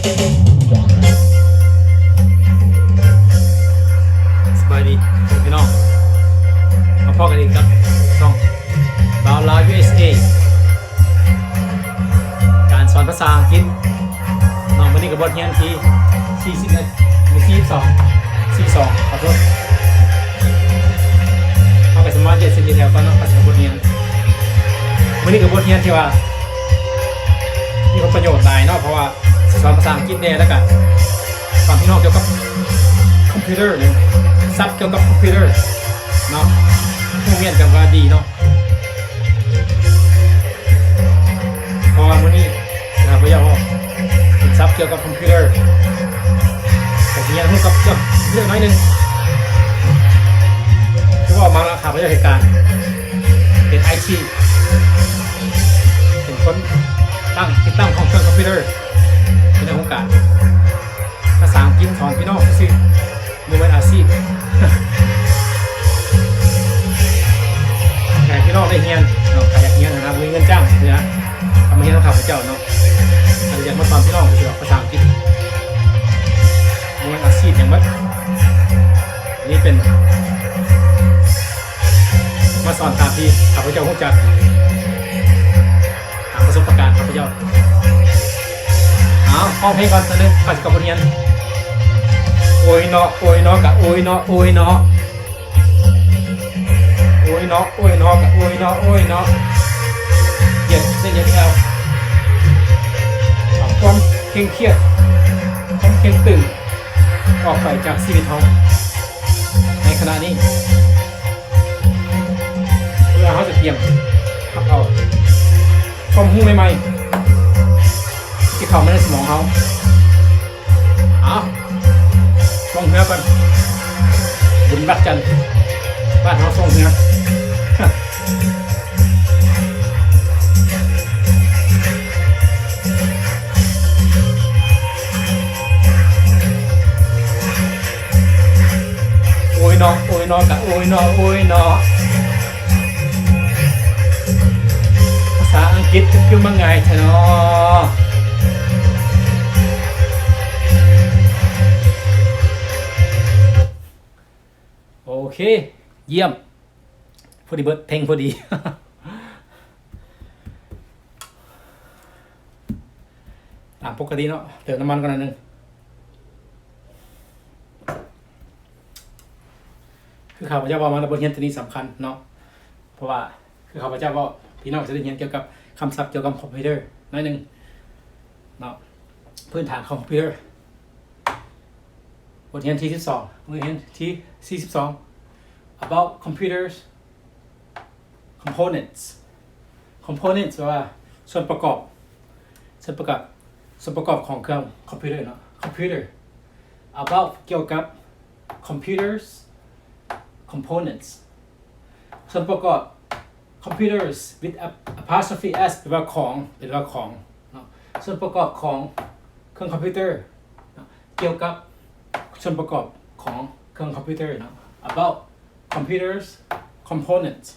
สบายดีพี่น้องมาพอกันอีกครับช่องบาวลาว USA การสอนภาษาอังกฤษน้องวันนี้กับบทเรียนที่40มี42ขอโทษเอาไปสมาร์ทเสร็จแล้วก็น้องภาษาบทเรียนวันนี้กับบทเรียนที่ว่ามีประโยชน์หลายเนาะเพราะว่าสอนภาษาอังกฤษเนี่ยแล้วกันฟังพี่น้องเกี่ยวกับคอมพิวเตอร์เนี่ยซับเกี่ยวกับคอมพิวเตอร์เนาะผู้เรียนกันว่าดีเนาะเพราะว่าวันนี้นะครับเราอยากว่าซับเกี่ยวกับคอมพิวเตอร์แต่ทีนี้เรากับเรื่องน้อยนึงที่ว่ามาแล้วครับเราจะเหตุการณ์เป็นไอทีเป็นคนติดตั้งของเครื่องคอมพิวเตอร์ในโครงการภาษาอังกฤษสอนพี่น้องซื่อๆมือเป็นอาชีพแขกพี่น้องได้เรียนเนาะใครอยากเรียนนะครับมีเงินจ้างเลยนะทำมาเรียนต้องขับพระเจ้าเนาะใครอยากมาสอนพี่น้องเกี่ยวกับภาษาอังกฤษมือเป็นอาชีพอย่างมัดนี่เป็นมาสอนตามที่ขับพระเจ้ารู้จักตามประสบการณ์ขับพระเจ้าห้องเพลงก่อนตอนนี้ไปกับเรียนโอ้ยเนาะโอ้ยเนาะกับโอ้ยเนาะโอ้ยเนาะโอ้ยเนาะโอ้ยเนาะกับโอ้ยเนาะโอ้ยเนาะเหยียดเส้นเหยียดแอวความเคร่งเครียดความเคร่งตื่นออกไปจากชีวิตเขาในขณะนี้เพื่อเขาจะเตรียมขับเอาความหู้ใหม่ๆที่เขาไม่ได้สมองเขาส่งเหือก่อนบุญวัดจันทร์บ้านเขาส่งเหือโอ้ยเนาะโอ้ยเนาะกับโอ้ยเนาะโอ้ยเนาะภาษาอังกฤษคือมันไงเถอะเนาะโอเคเยี่ยมพอดีเบิร์ดเพลงพอดี ตามปกติเนาะเติมน้ำมันกันหน่อยนึงคือข้าพเจ้าว่ามันบทเรียนตัวนี้สำคัญเนาะเพราะว่าคือข้าพเจ้าว่าพี่น้องจะได้เรียนเกี่ยวกับคำศัพท์เกี่ยวกับคอมพิวเตอร์หน่อยนึงเนาะพื้นฐานของคอมพิวเตอร์บทเรียนที่12บทเรียนที่42 about computers components แปลว่าส่วนประกอบของเครื่องคอมพิวเตอร์เนาะ computer about เกี่ยวกับ computers components ส่วนประกอบ computers with apostrophe s แปลว่าของเนาะส่วนประกอบของเครื่องคอมพิวเตอร์เกี่ยวกับส่วนประกอบของเครื่องคอมพิวเตอร์เนาะ about computers components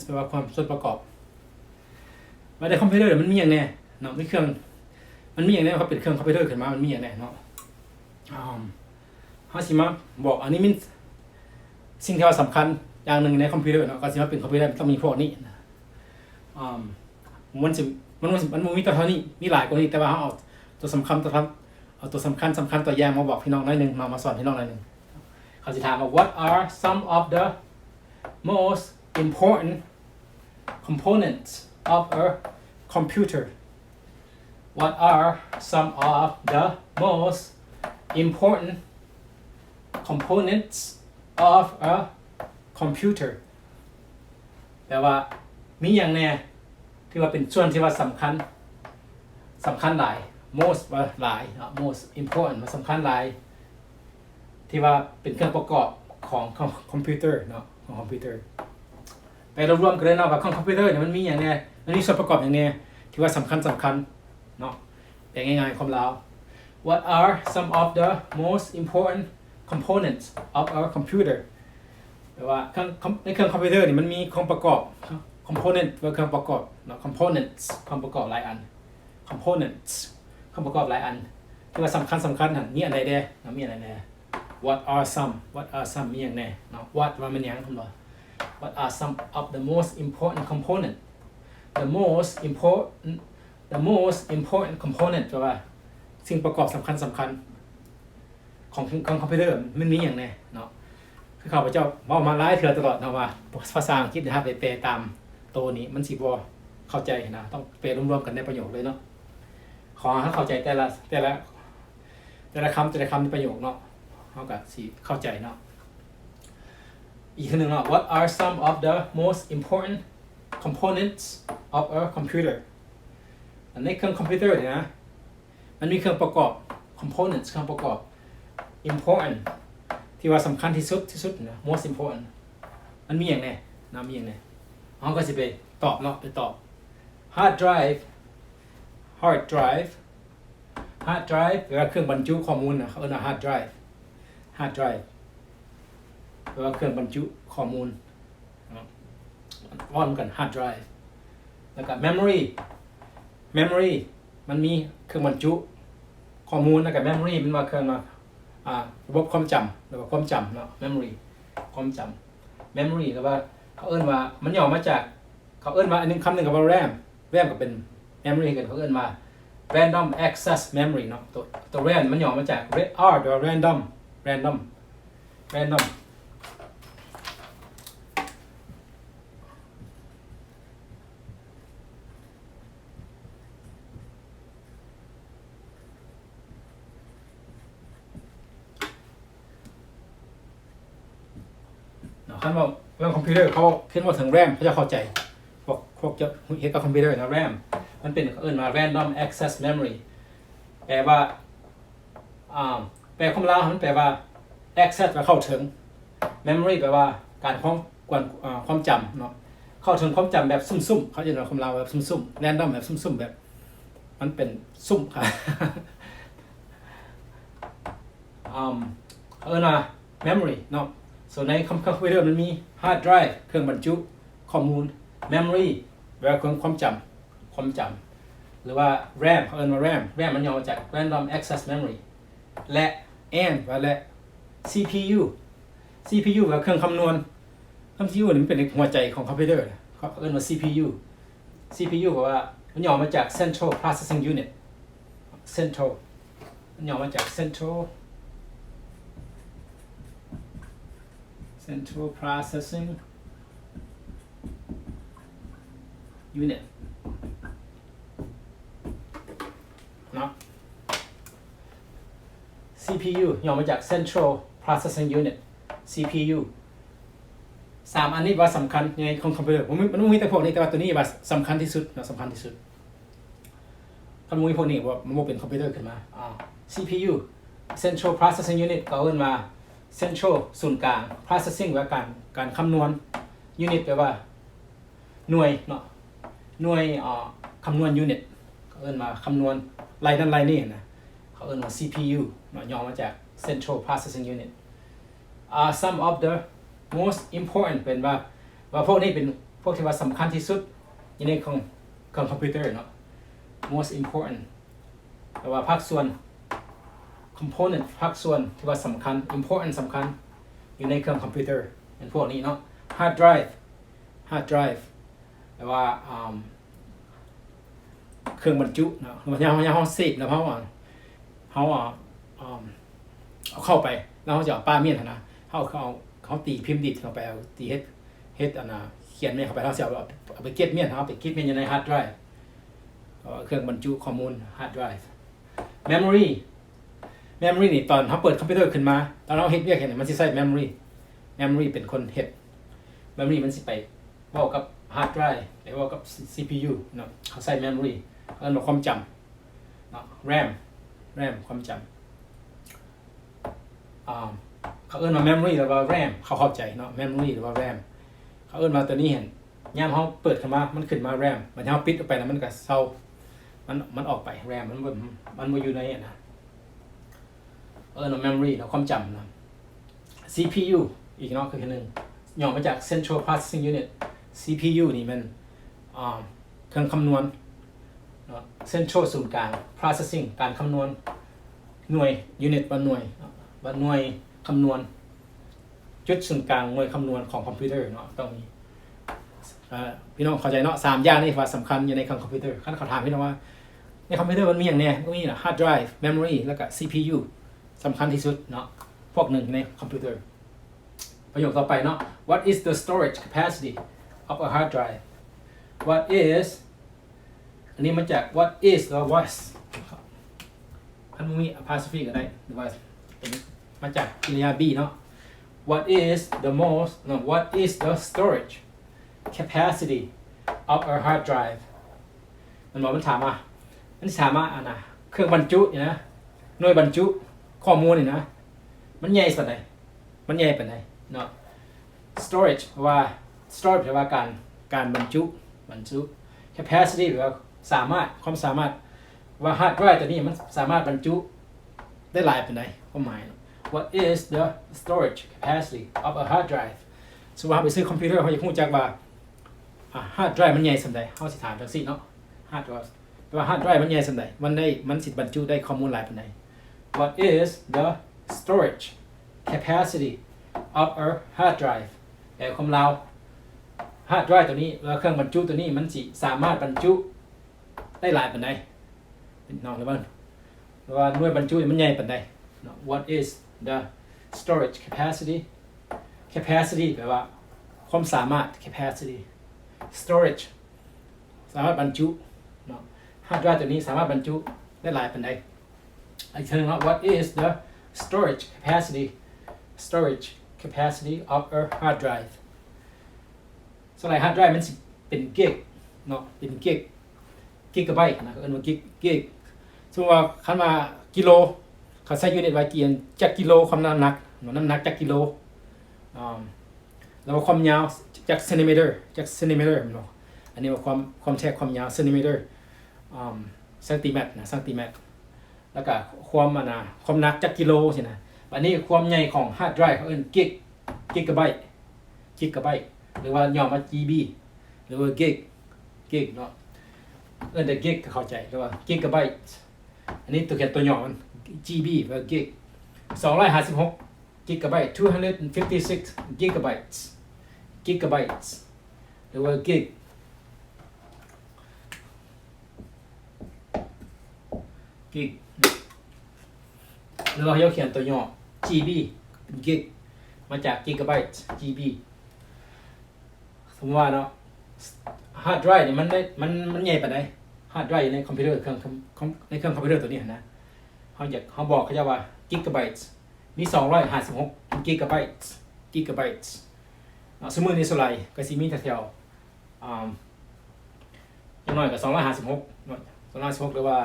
แปลว่าความส่วนประกอบว่าในคอมพิวเตอร์มันมีอย่างแน่เนาะเครื่องมันมีอย่างแน่เขาเป็นเครื่องคอมพิวเตอร์ขึ้นมามันมีอย่างแน่เนาะเขาสิมาบอกอันนี้มันสิ่งที่ว่าสำคัญอย่างหนึ่งในคอมพิวเตอร์เนาะก็สิมาเป็นคอมพิวเตอร์ต้องมีพวกนี้มันมีตัวเท่านี้มีหลายกว่านี้แต่ว่าเขาเอาตัวสำคัญตัวอย่างมาบอกพี่น้องหน่อยนึงมาสอนพี่น้องหน่อยนึงเขาจะถามว่า what are some of the most important components of a computer what are some of the most important components of a computer แปลว่ามีอย่างแน่ที่ว่าเป็นส่วนที่ว่าสำคัญหลาย most ว่าหลาย most important ว่าสำคัญหลายที่ว่าเป็นเครื่องประกอบของคอมพิวเตอร์เนาะของคอมพิวเตอร์ไปรวมๆกันเลยเนาะว่าคอมพิวเตอร์เนี่ยมันมีอย่างแน่มันมีส่วนประกอบอย่างแน่ที่ว่าสำคัญเนาะแต่ง่ายๆความลาว What are some of the most important components of our computer แปลว่าในเครื่องคอมพิวเตอร์เนี่ยมันมีองค์ประกอบ component ว่าเครื่องประกอบเนาะ components ความประกอบหลายอัน components คำประกอบหลายอันที่ว่าสำคัญน่ะมีอะไรเด้มีอะไรแน่ what are some มีอย่างแน่เนาะ what ว่ามันหยังคำว่า what are some of the most important component the most important component แปลว่าสิ่งประกอบสำคัญของคอมพิวเตอร์มันมีอย่างแน่เนาะคือเขาพเจ้าบอกมาหลายเทื่อตลอดนะว่าภาษาอังกฤษนะครับไปแปลตามตัวนี้มันสิบ่เข้าใจนะต้องแปลรวมๆกันในประโยคเลยเนาะขอให้เข้าใจแต่ละคำในประโยคเนาะเขาก็สิเข้าใจเนาะอีกทีหนึ่งเนาะ what are some of the most important components of a computer ในเครื่องคอมพิวเตอร์เนี่ยนะมันมีเครื่องประกอบ components เครื่องประกอบ important ที่ว่าสำคัญที่สุดนะ most important มันมีอย่างไรนะมีอย่างไรเขาก็จะไปตอบเนาะไปตอบ hard drive แปลว่าเครื่องบรรจุข้อมูลนะเขาเรียกว่า hard drive แปลว่าเครื่องบรรจุข้อมูลว่อนกัน hard drive แล้วก็ memory มันมีเครื่องบรรจุข้อมูลแล้วก็ memory มันมาเครื่องมาระบบความจำหรือว่าความจำเนาะ memory ความจำ memory แล้วว่าเขาเอิ้นว่ามันย่อมาจากเขาเอิ้นว่าอันนึงคำหนึ่งกับว่า RAM ก็เป็น memory กันเขาเอิ้นว่า random access memory เนาะตัว RAM มันย่อมาจาก R หรือว่า random คันว่าเรื่องคอมพิวเตอร์เขาเขียนว่าถึง RAM เขาจะเข้าใจพวกจะเห็นกับคอมพิวเตอร์นะ RAM มันเป็นเอิ้นว่า random access memory แปลว่าแปลคำลาวมันแปลว่า access แปลเข้าถึง memory แปลว่าการความจำเนาะเข้าถึงความจำแบบซุ่มๆเขาจะเรียกคำลาวแบบซุ่มๆ random แบบซุ่มๆแบบมันเป็นซุ่มค่ะเขาเอิ้นว่า memory เนาะส่วนในคอมพิวเตอร์มันมี hard drive เครื่องบรรจุข้อมูล memory แปลว่าเครื่องความจำหรือว่า RAM เขาเรียกว่า RAM มันย่อมาจาก random access memory และและ CPU แปลว่าเครื่องคำนวณCPU นี่มันเป็นหัวใจของคอมพิวเตอร์เขาเรียกว่า CPU แปลว่ามันย่อมาจาก Central Processing Unit มันย่อมาจาก Central Processing Unit เนาะ CPU ย่อมาจาก Central Processing Unit CPU 3อันนี้ว่าสำคัญในคอมพิวเตอร์มันมีแต่พวกนี้แต่ว่าตัวนี้ว่าสำคัญที่สุดนะสำคัญที่สุดคันมีพวกนี้ว่ามันเป็นคอมพิวเตอร์ขึ้นมาCPU Central Processing Unit ก็เอิ้นว่า Central ศูนย์กลาง Processing แปลว่าการคำนวณ Unit แปลว่าหน่วยเนาะหน่วยคำนวณ Unit เขาเอิ้นว่าคำนวณไรนั่นไรนี่นะเขาเอิ้นว่า CPU เนาะย่อมาจาก Central Processing Unit some of the most important เป็นว่าพวกนี้เป็นพวกที่ว่าสำคัญที่สุดในของคอมพิวเตอร์เนาะ most important แปลว่าภาคส่วน component ภาคส่วนที่ว่าสำคัญ important สำคัญอยู่ในเครื่องคอมพิวเตอร์เป็นพวกนี้เนาะ hard drive แปลว่าเครื่องบรรจุเนาะมันยังห้องเสพนะเพราะว่าเขาเอาเข้าไปแล้วเขาจะเอาป้าเมียนนะเขาตีพิมพ์ดิดเข้าไปเอาตีเฮ็ดเขียนเมียนเข้าไปแล้วเอาไปเก็บเมียนเอาไปเก็บเมียนอยู่ใน hard drive เครื่องบรรจุข้อมูล hard drive memory นี่ตอนเขาเปิดคอมพิวเตอร์ขึ้นมาตอนเราเฮ็ดเรียกเห็นมันสิใช้ memory เป็นคนเฮ็ด memory มันสิไปเว้ากับ hard drive ไปเว้ากับ CPU เนาะเขาใช้ memory เอิ้นว่าความจำเนาะ RAM ความจำเขาเอิ้นว่า memory หรือว่า RAM เขาเข้าใจเนาะ memory หรือว่า RAM เขาเอิ้นว่าตัวนี้เห็นยามเฮาเปิดขึ้นมามันขึ้นมา RAM บัดเฮาปิดออกไปแล้วมันก็เซามันออกไป RAM มันบ่อยู่ในนะเอิ้นว่า memory แล้วความจำนะ CPU อีกเนาะคืออันนึงย่อมาจาก Central Processing Unit CPU นี่มันเครื่องคำนวณ เนาะ central ศูนย์กลาง processing การคำนวณหน่วย unit ว่าหน่วยว่าหน่วยคำนวณจุดศูนย์กลางหน่วยคำนวณของคอมพิวเตอร์เนาะต้องมีพี่น้องเข้าใจเนาะ3อย่างนี้ว่าสำคัญอยู่ในคอมพิวเตอร์ขั้นเขาถามพี่น้องว่าในคอมพิวเตอร์มันมีอย่างแน่ก็มีนะ hard drive memory แล้วก็ CPU สำคัญที่สุดเนาะพวกหนึ่งในคอมพิวเตอร์ประโยคต่อไปเนาะ What is the storage capacity of a hard drive What is อันนี้มาจาก What is หรือ was อันนี้มี apostrophe ก็ได้หรือว่าเป็นมาจากกริยา be เนาะ What is the most no What is the storage capacity of a hard drive มันบอกมันถามอ่ะมันถามว่าอันนะเครื่องบรรจุเนี่ยนะหน่วยบรรจุข้อมูลเนี่ยนะมันใหญ่สักไหนมันใหญ่ปานไหนเนาะ storage ว่า storage แปลว่าการบรรจุ capacity หรือว่าความสามารถว่า hard drive ตัวนี้มันสามารถบรรจุได้หลายปานไหนความหมาย What is the storage capacity of a hard drive สมมติว่าไปซื้อคอมพิวเตอร์เขาอยากรู้จักว่าhard drive มันใหญ่สักไหนเขาสิถามจังซี่เนาะ hard drive แปลว่า hard drive มันใหญ่สักไหนมันสิบรรจุได้ข้อมูลหลายปานไหน What is the storage capacity of a hard drive แต่ความเรา hard drive ตัวนี้แล้วเครื่องบรรจุตัวนี้มันสิสามารถบรรจุได้หลายปานใดน้องหรือว่าหน่วยบรรจุมันใหญ่ปานใด What is the storage capacity แปลว่าความสามารถ capacity storage สามารถบรรจุเนาะ hard drive ตัวนี้สามารถบรรจุได้หลายปานใดอีกทีนึงเนาะ What is the storage capacity of a hard drive สไลด์ hard drive มันสิเป็นกิกเนาะเป็นกิกะไบต์นะเอิ้นว่ากิกสมมุติว่าคันมากิโลเขาใช้ยูนิตไว้เกียนจักกิโลความน้ำหนักจักกิโลแล้วความยาวจักเซนติเมตรเนาะอันนี้ว่าความแท้ความยาวเซนติเมตรเซนติเมตรแล้วก็ความหนักจักกิโลใช่นะอันนี้ความใหญ่ของ hard drive เขาเอิ้นกิกะไบต์หรือว่าย่อมา GB หรือว่ากิกเนาะเอิ้นแต่กิกก็เข้าใจหรือว่ากิกะไบต์อันนี้ตัวเขียนตัวย่อมัน GB หรือว่ากิก256กิกะไบต์256 gigabytes หรือว่ากิกหรือว่าเขาเขียนตัวย่อ GB เป็นกิกมาจาก gigabytes GB สมมติว่าเนาะ hard drive เนี่ยมันใหญ่ปานใด hard drive ในคอมพิวเตอร์ในเครื่องคอมพิวเตอร์ตัวนี้นะเขาบอกเขาจะว่า gigabytes มี256 gigabytes สมมุติในสไลด์ก็สิมีแถวอย่างน้อยก็256เนาะ256หรือว่า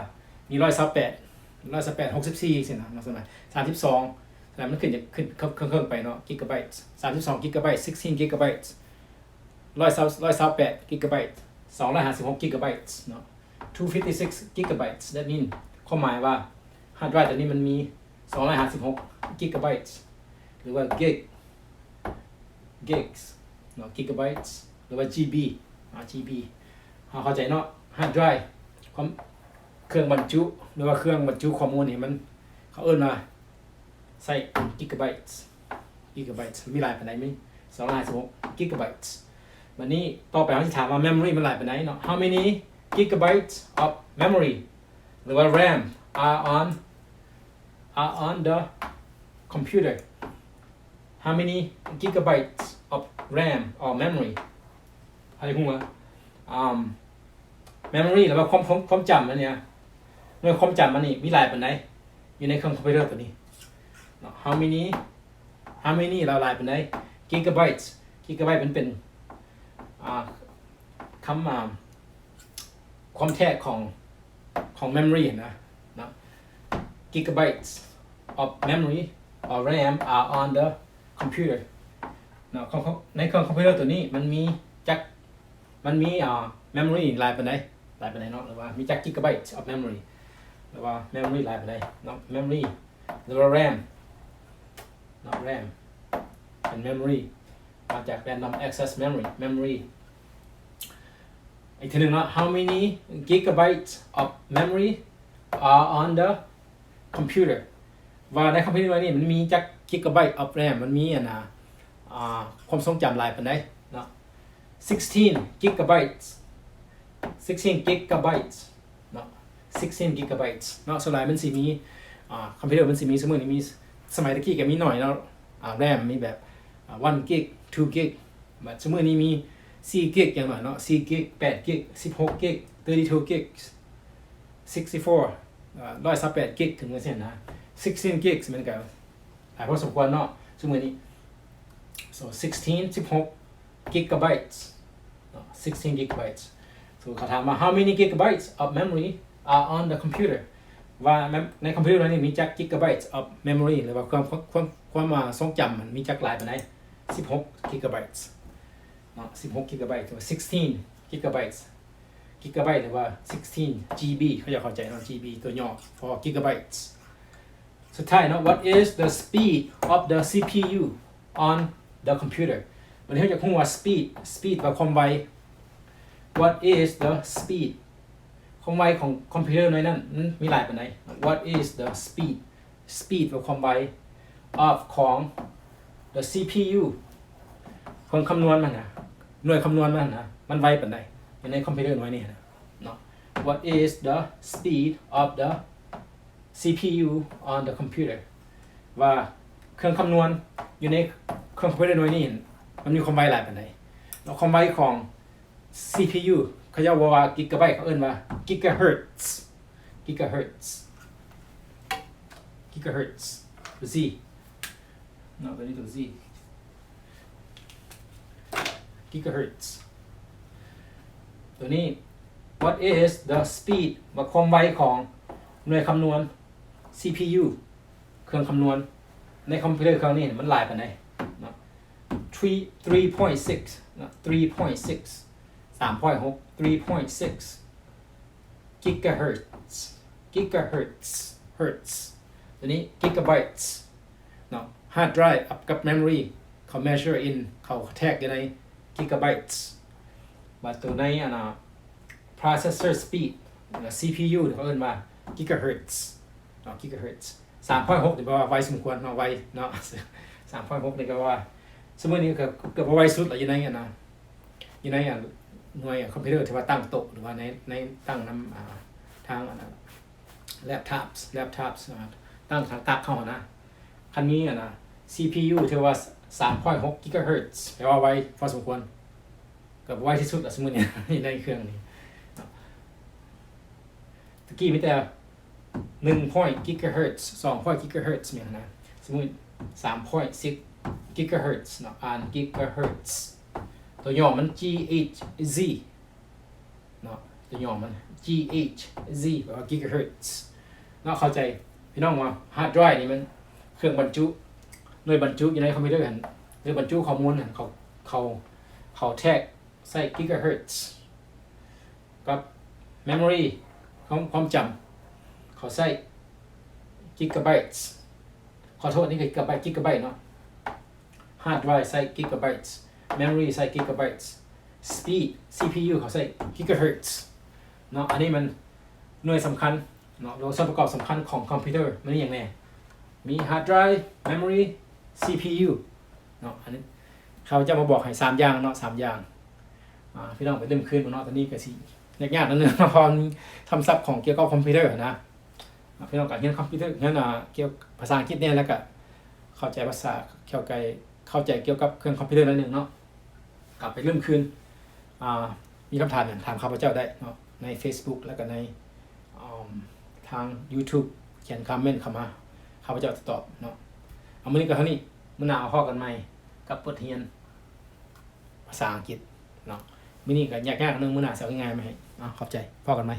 มี128 64สินะลักษณะ32แต่มันขึ้นเครื่องไปเนาะ gigabytes 32 gigabytes 16 gigabytes 128 gigabytes 256 gigabytes เนาะ256 gigabytes that mean ความหมายว่า hard drive ตัวนี้มันมี256 gigabytes หรือว่า gigs เนาะ gigabytes หรือว่า GB เข้าใจเนาะ hard drive เครื่องบรรจุหรือว่าเครื่องบรรจุข้อมูลนี่มันเขาเอิ้นว่าใส่ gigabytes มีหลายปานใดมั้ย256 gigabytes วันนี้ต่อไปเราจะถามว่า memory มันหลายปานใดเนาะ how many gigabytes of memory หรือว่า RAM are on the computer how many gigabytes of RAM or memory อะไรพวกนี้memory หรือว่าความจำอันเนี้ยหน่วยความจำมันนี่มีหลายปานใดอยู่ในเครื่องคอมพิวเตอร์ตัวนี้ how many เราหลายปานใด gigabytes มันเป็นคำความแท้ของ memory นะ gigabytes of memory or RAM are on the computer ในเครื่องคอมพิวเตอร์ตัวนี้มันมีmemory หลายปานใดเนาะหรือว่ามีจัก gigabytes of memory หรือว่า memory หลายปานใดเนาะ memory หรือว่า RAM เนาะ RAM เป็น memory มาจาก random access memory อีกทีหนึ่งเนาะ how many gigabytes of memory are on the computer ว่าในคอมพิวเตอร์นี่มันมีจัก gigabyte of RAM มันมีความทรงจำหลายปานใดเนาะ16 gigabytes 16 gigabytes เนาะ16 gigabytes เนาะส่วนหลายมันสิมีคอมพิวเตอร์มันสิมีสมมุติมีสมัยตะกี้ก็มีหน่อยเนาะRAM มีแบบ1 gig 2 gig แบบสมมุตินี้มี4 gig อย่างหน่อยเนาะ4 gig 8 gig 16 gig 32 gig 64 128 gig ถึงเส้นนะ16 gigs มันก็หลายพอสมควรเนาะสมมุตินี้ so 16 gigabytes 16 gigabytes so เขาถามว่า how many gigabytes of memory are on the computer ว่าในคอมพิวเตอร์นี้มีจัก gigabytes of memory หรือว่าความทรงจำมันมีจักหลายปานใด16 gigabytes เนาะ16 gigabytes หรือว่า16 gigabytes gigabyte หรือว่า16 GB เขาจะเข้าใจเนาะ GB ตัวย่อ for gigabytes สุดท้ายเนาะ what is the speed of the CPU on the computer วันนี้เราจะพูดว่า speed แปลว่าความไว what is the speed ความไวของคอมพิวเตอร์นั้นมีหลายปานใด what is the speed แปลว่าความไว of ของ the CPU คนคำนวณมันนะหน่วยคำนวณมันนะมันไวปานใดในคอมพิวเตอร์หน่วยนี้นะเนาะ what is the speed of the CPU on the computer ว่าเครื่องคำนวณอยู่ในเครื่องคอมพิวเตอร์หน่วยนี้มันมีความไวหลายปานใดแล้วความไวของ CPU เขาจะว่ากิกะไบต์เขาเอิ้นว่า gigahertz Z เนาะตัวนี้ตัว Z gigahertz ตัวนี้ what is the speed ว่าความไวของหน่วยคำนวณ CPU เครื่องคำนวณในคอมพิวเตอร์เครื่องนี้มันหลายปานใดเนาะ3.6 เนาะ3.6 gigahertz ตัวนี้ gigabytes เนาะ hard drive กับ memory เขา measure in เขาแทกอยู่ใน gigabytes บัดตัวในprocessor speed CPU เขาเอิ้นว่า gigahertz เนาะ gigahertz 3.6 นี่แปลว่าไวสมควรเนาะไวเนาะ 3.6 นี่ก็ว่าสมมุตินี้ก็เกือบว่าไวสุดแล้วอยู่ในอยู่ในหน่วยคอมพิวเตอร์ที่ว่าตั้งโต๊ะหรือว่าในตั้งนำทางlaptops ตั้งทางตักเข้านะคันนี้CPU ที่ว่า 3.6 gigahertz แปลว่าไวพอสมควรเกือบไวที่สุดแล้วสมมุติในเครื่องนี้ตะกี้มีแต่1 gigahertz 2 gigahertz เนี่ยนะสมมุติ3.6 gigahertz เนาะอ่าน gigahertz ตัวย่อมัน GHz เนาะตัวย่อมัน GHz แปลว่า gigahertz เนาะเข้าใจพี่น้องว่า hard drive นี่มันเครื่องบรรจุหน่วยบรรจุอยู่ในคอมพิวเตอร์หันหรือบรรจุข้อมูลหันเขาแทกใส่ gigahertz กับ memory ความจำเขาใส่ gigabytes ขอโทษนี่คือ gigabyte เนาะ hard drive ใส่ gigabytes memory ใส่ gigabytes speed CPU เขาใส่ gigahertz เนาะอันนี้มันหน่วยสำคัญเนาะส่วนประกอบสำคัญของคอมพิวเตอร์มันอย่างไรมี hard drive memory CPU เนาะอันนี้เขาจะมาบอกให้3อย่างเนาะ3อย่างพี่น้องไปเริ่มคืนเนาะตอนนี้ก็สิยากๆนิดนึงพอทำซับของเกี่ยวกับคอมพิวเตอร์นะพี่น้องก็เรียนคอมพิวเตอร์เรียนเกี่ยวภาษาอังกฤษเนี่ยแล้วก็เข้าใจภาษาเข้าใจเกี่ยวกับเครื่องคอมพิวเตอร์นิดนึงเนาะกลับไปเริ่มคืนมีคำถามถามข้าพเจ้าได้เนาะใน Facebook แล้วก็ในทาง YouTube เขียนคอมเมนต์เข้ามาข้าพเจ้าจะตอบเนาะเอามื้อนี้ก็เท่านี้มื้อหน้าเอาข้อกันใหม่กับบทเรียนภาษาอังกฤษเนาะมื้อนี้ก็ยากๆนึงมื้อหน้าสิเอาง่ายๆมาให้ขอบใจพอกันไหม